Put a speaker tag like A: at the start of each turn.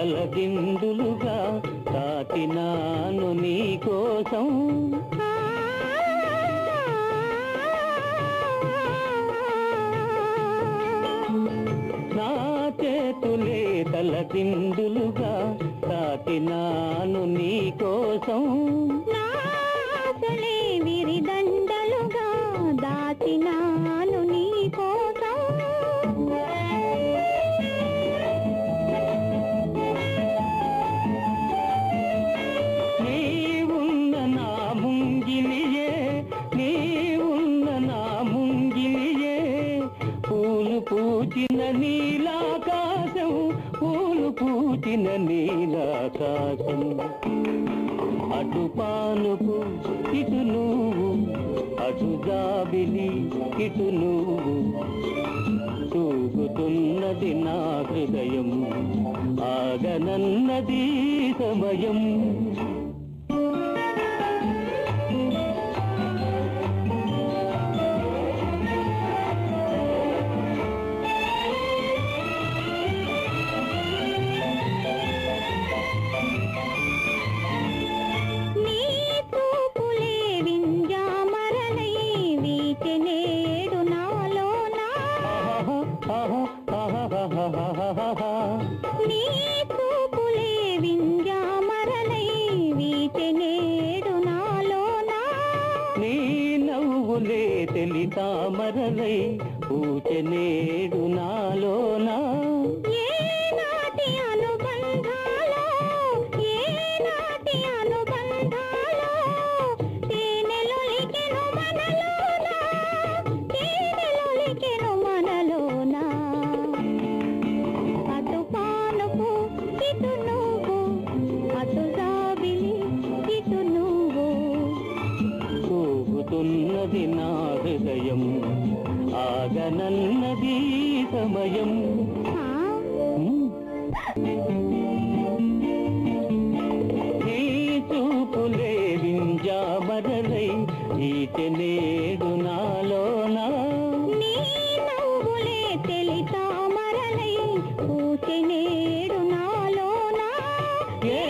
A: తలదిందులుగా తాకినాను నీ కోసం నా చేతులే తలదిందులుగా తాకినాను నీ కోసం
B: నాసలే విరిదండలుగా దాచినాను నీ కోసం
A: నీవున్న నా ముంగిలియే నీవున్న నా ముంగిలియే పూలు పూచిన నీలాకాశం పూలు పూచిన నీలాకాశం అటు పానుకు ఇటు నువ్వు అటు జాబిలి ఇటు నువ్వు తూగుతున్నది నా హృదయం ఆగనన్నది సమయం
B: నీ చూపులే వింజామరలై వీచెనేడు నాలోనా
A: నీ నవ్వులే తెలి తామరలై పూచెనేడు నాలోనా
B: ఏ నాటి అనుబంధాలో ఏ నాటి అనుబంధాలో తేనెలొలికెను మనలోనా తేనెలొలికెను మనలోనా అటు పానుకు ఇటు నువ్వు అటు జాబిలి ఇటు నువ్వు
A: తూగుతున్నది నా హృదయం ఆగనన్నది సమయం నీ చూపులే వింజామరలై ఈటెనేడు నాలోనా
B: నీ నవ్వులే తెలి తామరలై పూచెనేడు నాలోనా
A: ఏ